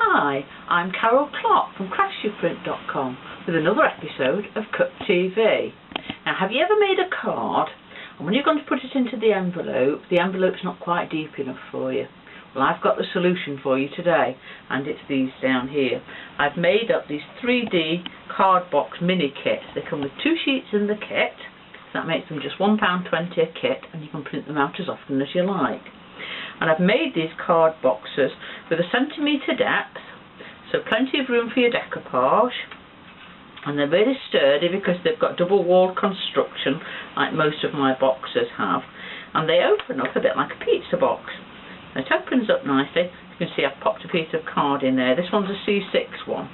Hi, I'm Clarke from Craftsuprint.com with another episode of Cut TV. Now, have you ever made a card and when you're going to put it into the envelope's not quite deep enough for you? Well, I've got the solution for you today, and it's these down here. I've made up these 3D card box mini kits. They come with 2 sheets in the kit, so that makes them just £1.20 a kit, and you can print them out as often as you like. And I've made these card boxes with a centimetre depth, so plenty of room for your decoupage, and they're really sturdy because they've got double walled construction like most of my boxes have, and they open up a bit like a pizza box. It opens up nicely. You can see I've popped a piece of card in there. This one's a C6 one.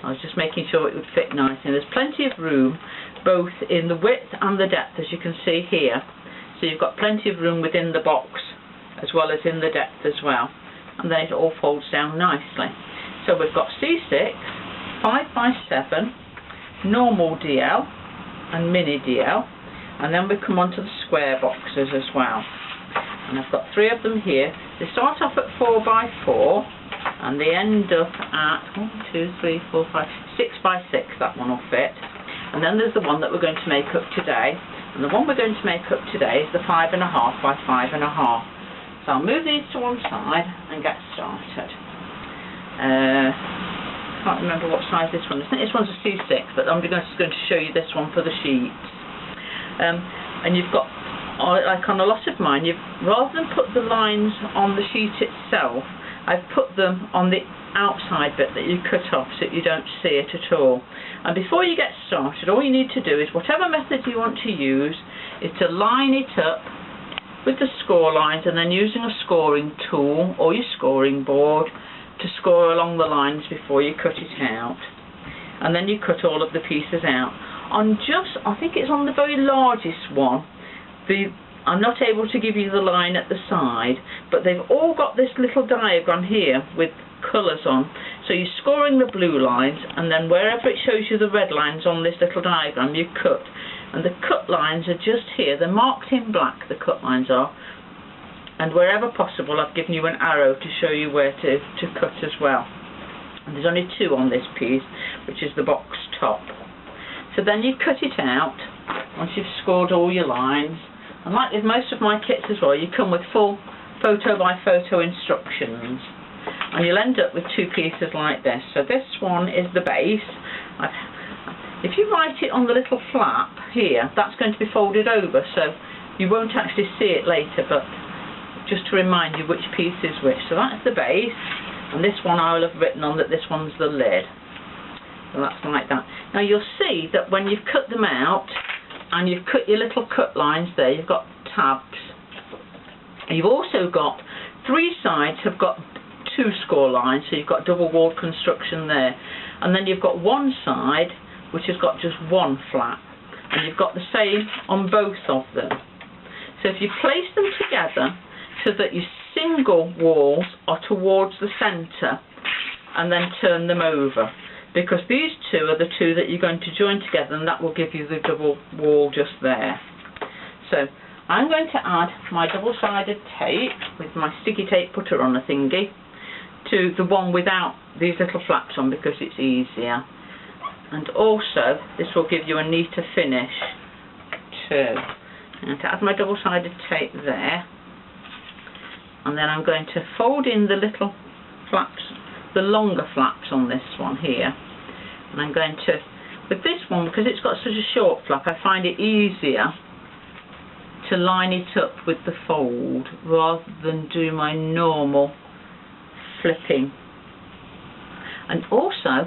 I was just making sure it would fit nicely. There's plenty of room both in the width and the depth, as you can see here. So you've got plenty of room within the box as well as in the depth as well. And then it all folds down nicely. So we've got C6, 5x7, normal DL and mini DL. And then we come on to the square boxes as well. And I've got 3 of them here. They start off at 4x4 and they end up at 6x6. That one will fit. And then there's the one that we're going to make up today. And the one we're going to make up today is the 5.5 by 5.5. So I'll move these to one side and get started. Can't remember what size this one is. I think this one's a C6, but I'm just going to show you this one for the sheets. And you've got, like on a lot of mine, rather than put the lines on the sheet itself, I've put them on the outside bit that you cut off so that you don't see it at all. And before you get started, all you need to do is, whatever method you want to use, is to line it up with the score lines, and then using a scoring tool or your scoring board to score along the lines before you cut it out. And then you cut all of the pieces out. I think it's on the very largest one, I'm not able to give you the line at the side, but they've all got this little diagram here with colours on. So you're scoring the blue lines, and then wherever it shows you the red lines on this little diagram, you cut. And the cut lines are just here. They're marked in black, the cut lines are. And wherever possible, I've given you an arrow to show you where to cut as well. And there's only 2 on this piece, which is the box top. So then you cut it out once you've scored all your lines. And like with most of my kits as well, you come with full photo by photo instructions. And you'll end up with 2 pieces like this. So this one is the base. If you write it on the little flap here, that's going to be folded over, so you won't actually see it later, but just to remind you which piece is which. So that's the base, and this one I will have written on that this one's the lid. So that's like that. Now you'll see that when you've cut them out, and you've cut your little cut lines there, you've got tabs. You've also got 3 sides have got 2 score lines, so you've got double walled construction there. And then you've got one side which has got just 1 flap, and you've got the same on both of them. So if you place them together so that your single walls are towards the centre, and then turn them over, because these 2 are the 2 that you're going to join together, and that will give you the double wall just there. So I'm going to add my double-sided tape with my sticky tape putter on a thingy to the one without these little flaps on, because it's easier. And also this will give you a neater finish too. And to add my double-sided tape there, and then I'm going to fold in the little flaps, the longer flaps on this one here. And I'm going to, with this one, because it's got such a short flap, I find it easier to line it up with the fold rather than do my normal flipping. And also,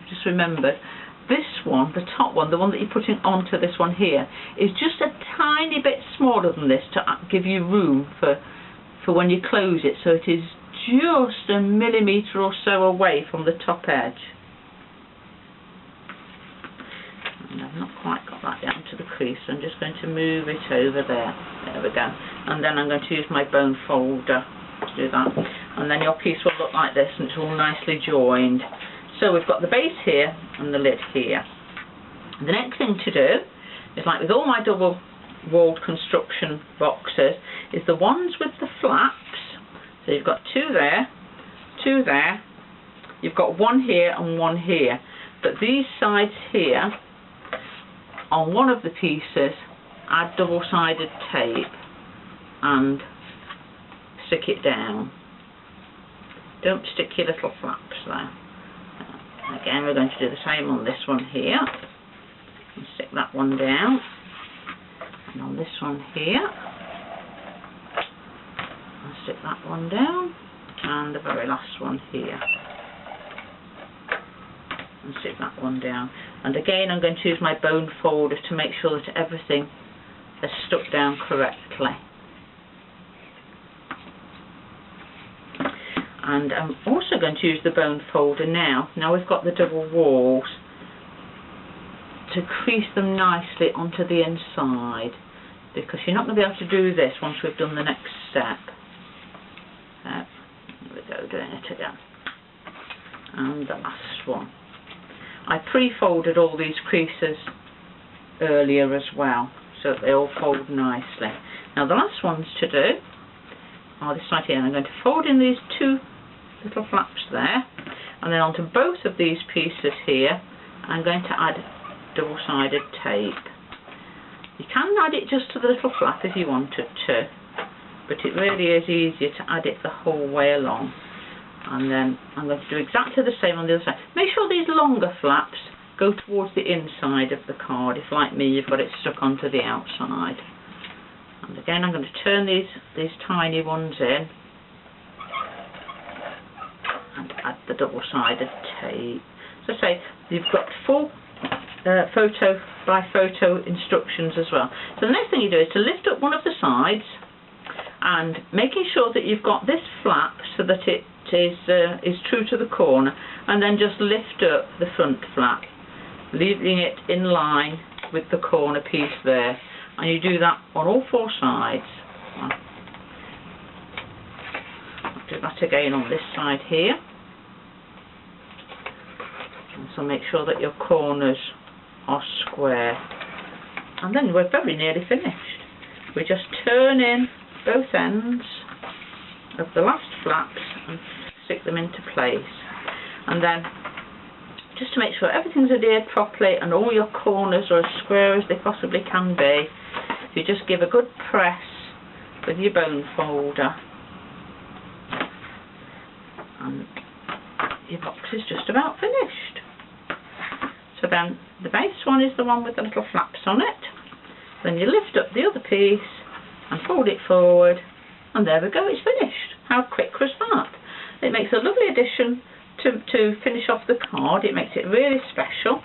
just remember, this one, the top one, the one that you're putting onto this one here, is just a tiny bit smaller than this to give you room for when you close it, so it is just a millimetre or so away from the top edge. And I've not quite got that down to the crease, so I'm just going to move it over there. There we go. And then I'm going to use my bone folder to do that. And then your piece will look like this, and it's all nicely joined. So we've got the base here and the lid here. The next thing to do is, like with all my double walled construction boxes, is the ones with the flaps. So you've got 2 there, 2 there, you've got one here and one here, but these sides here, on one of the pieces, add double-sided tape and stick it down. Don't stick your little flaps there. Again, we're going to do the same on this one here. And stick that one down. And on this one here, and stick that one down. And the very last one here. And stick that one down. And again, I'm going to use my bone folder to make sure that everything is stuck down correctly. And I'm also going to use the bone folder now we've got the double walls, to crease them nicely onto the inside, because you're not going to be able to do this once we've done the next step. There we go, doing it again. And the last one. I pre-folded all these creases earlier as well, so that they all fold nicely. Now the last ones to do are this side here. I'm going to fold in these two little flaps there, and then onto both of these pieces here I'm going to add double-sided tape. You can add it just to the little flap if you wanted to, but it really is easier to add it the whole way along. And then I'm going to do exactly the same on the other side. Make sure these longer flaps go towards the inside of the card, if like me you've got it stuck onto the outside. And again I'm going to turn these tiny ones in and add the double-sided tape. So say you've got full photo by photo instructions as well. So the next thing you do is to lift up one of the sides and making sure that you've got this flap so that it is true to the corner, and then just lift up the front flap, leaving it in line with the corner piece there, and you do that on all four sides. I'll do that again on this side here. And so make sure that your corners are square, and then we're very nearly finished. We just turn in both ends of the last flaps and stick them into place, and then just to make sure everything's adhered properly and all your corners are as square as they possibly can be, you just give a good press with your bone folder, and your box is just about finished. So then the base one is the one with the little flaps on it. Then you lift up the other piece and fold it forward, and there we go, it's finished. How quick was that? It makes a lovely addition to finish off the card. It makes it really special.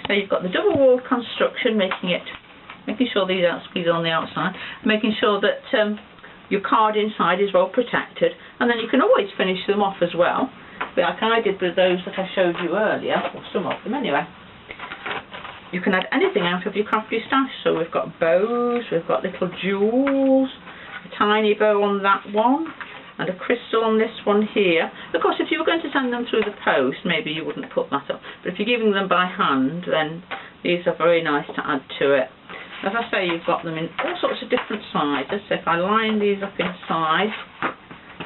So you've got the double wall construction, making sure these are on the outside, making sure that your card inside is well protected, and then you can always finish them off as well, like I did with those that I showed you earlier, or some of them anyway. You can add anything out of your crafty stash. So we've got bows, we've got little jewels, a tiny bow on that one, and a crystal on this one here. Of course, if you were going to send them through the post, maybe you wouldn't put that up, but if you're giving them by hand, then these are very nice to add to it. As I say, you've got them in all sorts of different sizes. So if I line these up inside,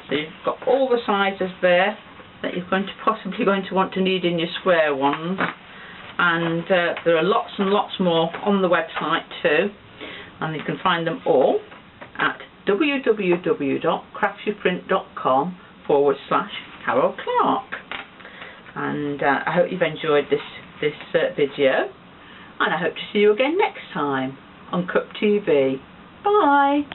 so you've got all the sizes there that you're possibly going to want to need in your square ones. And there are lots and lots more on the website too, and you can find them all at www.craftsuprint.com/Carol Clarke. And I hope you've enjoyed this video, and I hope to see you again next time on Cup TV. Bye!